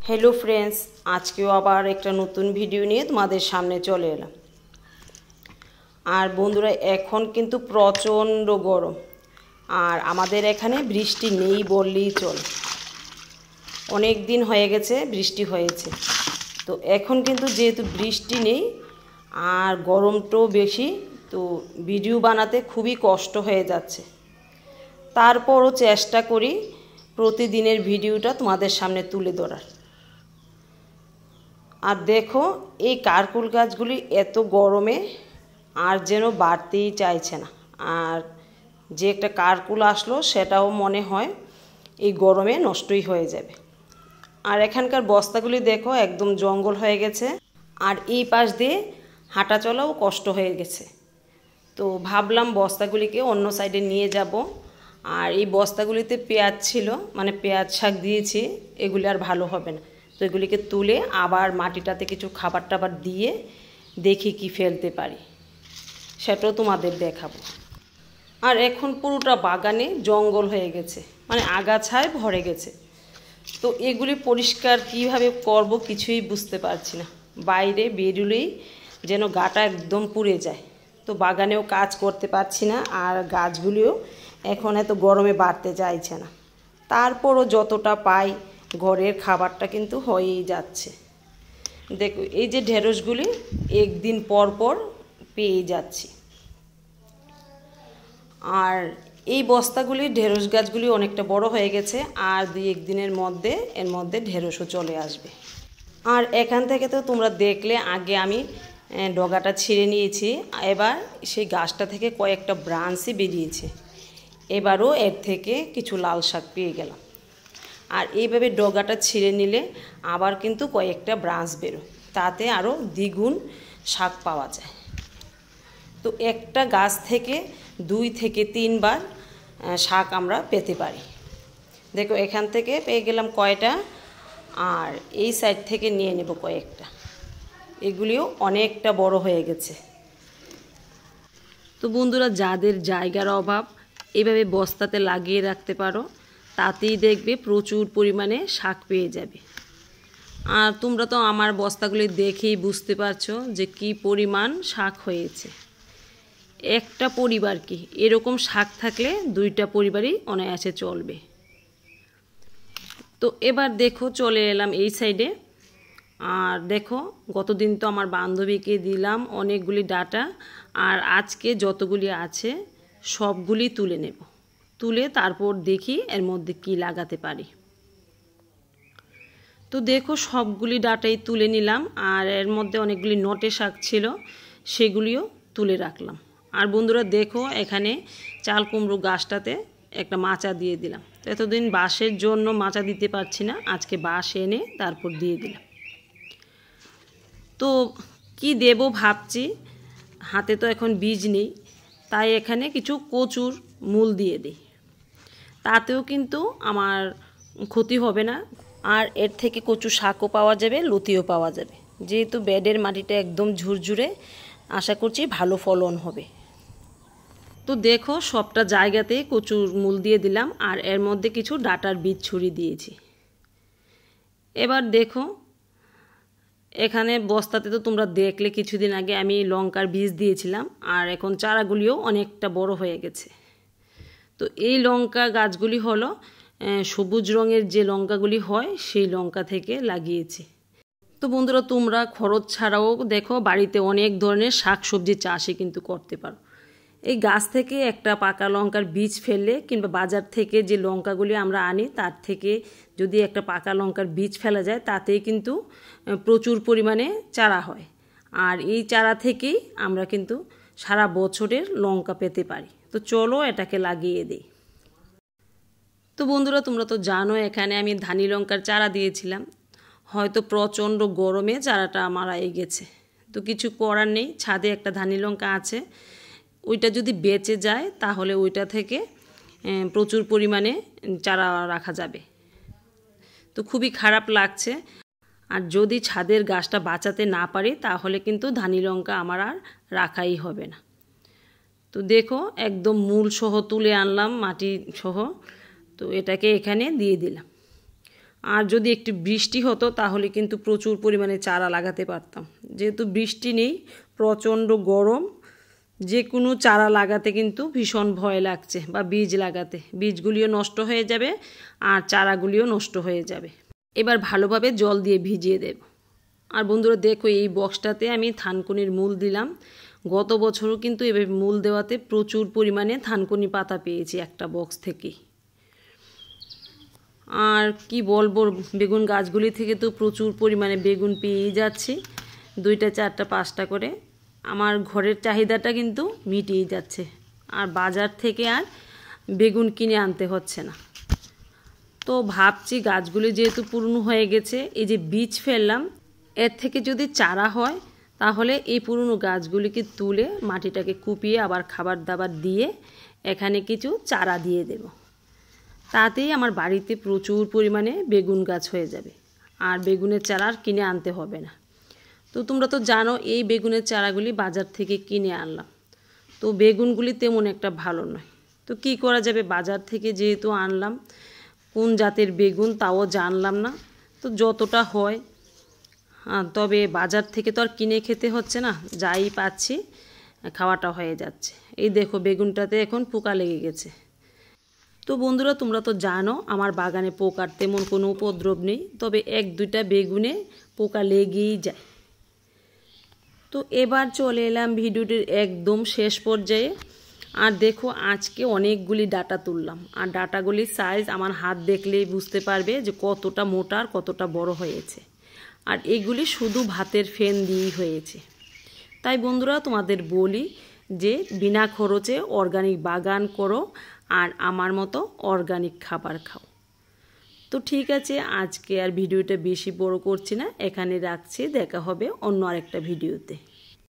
Hello friends, आज के आबार एक नतून भिडियो निये तुम्हादेर सामने चले एलाम। और बंधुरा एखन किन्तु प्रचंड गरम और आमादेर एखाने बृष्टि नेई बोललेई चले। अनेक दिन हये गेछे बृष्टि हयेछे, तो एखन किन्तु जेहेतु बृष्टि नेई और गरमटाओ बेशी, तो भिडियो बानाते खूबई कष्ट हये जाच्छे। तारपरो चेष्टा करी प्रतिदिनेर भिडियोटा तुम्हादेर सामने तुले धरार। আর দেখো এই কারকুল গাছগুলি এত গরমে আর যেন বাড়তেই চাইছে না। আর যে একটা কারকুল আসলো সেটাও মনে হয় এই গরমে নষ্টই হয়ে যাবে। আর এখানকার বস্তাগুলি দেখো একদম জঙ্গল হয়ে গেছে আর এই পাশ দিয়ে হাঁটা চলাও কষ্ট হয়ে গেছে। তো ভাবলাম বস্তাগুলিকে অন্য সাইডে নিয়ে যাব। আর এই বস্তাগুলিতে পেঁয়াজ ছিল, মানে পেঁয়াজ শাক দিয়েছি, এগুলি আর ভালো হবে না। তো এগুলিকে তুলে আবার মাটিটাতে কিছু খাবার টাবার দিয়ে দেখি কি ফেলতে পারি, সেটাও তোমাদের দেখাবো। আর এখন পুরোটা বাগানে জঙ্গল হয়ে গেছে, মানে আগাছায় ভরে গেছে। তো এগুলি পরিষ্কার কিভাবে করব কিছুই বুঝতে পারছি না। বাইরে বেরুলেই যেন গাটা একদম পুড়ে যায়। তো বাগানেও কাজ করতে পারছি না আর গাছগুলিও এখন এত গরমে বাড়তে চাইছে না। তারপরও যতটা পাই ঘরের খাবারটা কিন্তু হয়েই যাচ্ছে। দেখো এই যে ঢেঁড়সগুলি একদিন পর পর পেয়ে যাচ্ছি। আর এই বস্তাগুলি ঢেঁড়স গাছগুলি অনেকটা বড় হয়ে গেছে, আর দুই একদিনের মধ্যে এর মধ্যে ঢেঁড়সও চলে আসবে। আর এখান থেকে তো তোমরা দেখলে আগে আমি ডগাটা ছিঁড়ে নিয়েছি, এবার সেই গাছটা থেকে কয়েকটা ব্রাঞ্চই বেরিয়েছে। এবারও এর থেকে কিছু লাল শাক পেয়ে গেলাম। আর এইভাবে ডগাটা ছিঁড়ে নিলে আবার কিন্তু কয়েকটা ব্রাঞ্চ বেরোয়, তাতে আরও দ্বিগুণ শাক পাওয়া যায়। তো একটা গাছ থেকে 2 থেকে 3 বার শাক আমরা পেতে পারি। দেখো এখান থেকে পেয়ে গেলাম কয়টা, আর এই সাইড থেকে নিয়ে নেব কয়েকটা। এগুলিও অনেকটা বড় হয়ে গেছে। তো বন্ধুরা, যাদের জায়গার অভাব এইভাবে বস্তাতে লাগিয়ে রাখতে পারো, তাতেই দেখবে প্রচুর পরিমাণে শাক পেয়ে যাবে। আর তোমরা তো আমার বস্তাগুলি দেখেই বুঝতে পারছো যে কি পরিমাণ শাক হয়েছে। একটা পরিবার কি এরকম শাক থাকলে 2টা পরিবারই অনায়াসে চলবে। তো এবার দেখো চলে এলাম এই সাইডে। আর দেখো গতদিন তো আমার বান্ধবীকে দিলাম অনেকগুলি ডাটা, আর আজকে যতগুলি আছে সবগুলি তুলে নেব। তুলে তারপর দেখি এর মধ্যে কি লাগাতে পারি। তো দেখো সবগুলি ডাটাই তুলে নিলাম, আর এর মধ্যে অনেকগুলি নটে শাক ছিল, সেগুলিও তুলে রাখলাম। আর বন্ধুরা দেখো এখানে চাল কুমড়ো গাছটাতে একটা মাচা দিয়ে দিলাম। এতদিন বাঁশের জন্য মাচা দিতে পারছি না, আজকে বাঁশ এনে তারপর দিয়ে দিলাম। তো কি দেব ভাবছি, হাতে তো এখন বীজ নেই, তাই এখানে কিছু কচুর মূল দিয়ে দিই। তাতেও কিন্তু আমার ক্ষতি হবে না, আর এর থেকে কচু শাকও পাওয়া যাবে, লতিও পাওয়া যাবে। যেহেতু বেডের মাটিটা একদম ঝুরঝুরে, আশা করছি ভালো ফলন হবে। তো দেখো সবটা জায়গাতে কচুর মূল দিয়ে দিলাম, আর এর মধ্যে কিছু ডাটার বীজ ছড়িয়ে দিয়েছি। এবার দেখো এখানে বস্তাতে তো তোমরা দেখলে কিছুদিন আগে আমি লঙ্কার বীজ দিয়েছিলাম, আর এখন চারাগুলিও অনেকটা বড় হয়ে গেছে। তো এই লঙ্কা গাছগুলি হলো সবুজ রঙের যে লঙ্কাগুলি হয় সেই লঙ্কা থেকে লাগিয়েছি। তো বন্ধুরা, তোমরা খরচ ছাড়াও দেখো বাড়িতে অনেক ধরনের শাকসবজি চাষই কিন্তু করতে পারো। এই গাছ থেকে একটা পাকা লঙ্কার বীজ ফেললে, কিংবা বাজার থেকে যে লঙ্কাগুলি আমরা আনি তার থেকে যদি একটা পাকা লঙ্কার বীজ ফেলা যায়, তাতেই কিন্তু প্রচুর পরিমাণে চারা হয়। আর এই চারা থেকেই আমরা কিন্তু সারা বছরের লঙ্কা পেতে পারি। তো চলো এটাকে লাগিয়ে দিই। তো বন্ধুরা, তোমরা তো জানো এখানে আমি ধানি লঙ্কার চারা দিয়েছিলাম। হয়তো প্রচণ্ড গরমে চারাটা মারা গেছে, তো কিছু করার নেই। ছাদে একটা ধানি লঙ্কা আছে, ওইটা যদি বেঁচে যায় তাহলে ওইটা থেকে প্রচুর পরিমাণে চারা রাখা যাবে। তো খুবই খারাপ লাগছে। আর যদি ছাদের গাছটা বাঁচাতে না পারি তাহলে কিন্তু ধানি লঙ্কা আমার আর রাখাই হবে না। তো দেখো একদম মূল সহ তুলে আনলাম, মাটি সহ। তো এটাকে এখানে দিয়ে দিলাম। আর যদি একটু বৃষ্টি হতো তাহলে কিন্তু প্রচুর পরিমাণে চারা লাগাতে পারতাম। যেহেতু বৃষ্টি নেই, প্রচণ্ড গরম, যে কোনো চারা লাগাতে কিন্তু ভীষণ ভয় লাগছে, বা বীজ লাগাতে বীজগুলিও নষ্ট হয়ে যাবে আর চারাগুলিও নষ্ট হয়ে যাবে। এবার ভালোভাবে জল দিয়ে ভিজিয়ে দেব। আর বন্ধুরা দেখো, এই বক্সটাতে আমি থানকুনির মূল দিলাম। গত বছরও কিন্তু এভাবে মূল দেওয়াতে প্রচুর পরিমাণে থানকুনি পাতা পেয়েছি একটা বক্স থেকেই। আর কি বলবো, বেগুন গাছগুলি থেকে তো প্রচুর পরিমাণে বেগুন পেয়েই যাচ্ছি, 2টা 4টা 5টা করে। আমার ঘরের চাহিদাটা কিন্তু মিটিয়ে যাচ্ছে, আর বাজার থেকে আর বেগুন কিনে আনতে হচ্ছে না। তো ভাবছি গাছগুলি যেহেতু পুরনো হয়ে গেছে, এই যে বীজ ফেললাম, এর থেকে যদি চারা হয় তাহলে এই পুরনো গাছগুলিকে তুলে মাটিটাকে কুপিয়ে আবার খাবার দাবার দিয়ে এখানে কিছু চারা দিয়ে দেব। তাতেই আমার বাড়িতে প্রচুর পরিমাণে বেগুন গাছ হয়ে যাবে, আর বেগুনের চারা আর কিনে আনতে হবে না। তো তোমরা তো জানো এই বেগুনের চারাগুলি বাজার থেকে কিনে আনলাম, তো বেগুনগুলি তেমন একটা ভালো নয়। তো কি করা যাবে, বাজার থেকে যেহেতু আনলাম, কোন জাতের বেগুন তাও জানলাম না, তো যতটা হয়, তবে বাজার থেকে তো আর কিনে খেতে হচ্ছে না, যাই পাচ্ছি খাওয়াটা হয়ে যাচ্ছে। এই দেখো বেগুনটাতে এখন পোকা লেগে গেছে। তো বন্ধুরা তোমরা তো জানো আমার বাগানে পোকার তেমন কোনো উপদ্রব নেই, তবে 1-2টা বেগুনে পোকা লেগেই যায়। তো এবার চলে এলাম ভিডিওটির একদম শেষ পর্যায়ে। আর দেখো আজকে অনেকগুলি ডাটা তুললাম, আর ডাটাগুলির সাইজ আমার হাত দেখলেই বুঝতে পারবে যে কতটা মোটা আর কতটা বড় হয়েছে। আর এগুলি শুধু ভাতের ফেন দিয়েই হয়েছে। তাই বন্ধুরা তোমাদের বলি যে বিনা খরচে অর্গানিক বাগান করো, আর আমার মতো অর্গানিক খাবার খাও। তো ঠিক আছে, আজকে আর ভিডিওটা বেশি বড় করছি না, এখানে রাখছি। দেখা হবে অন্য আরেকটা ভিডিওতে।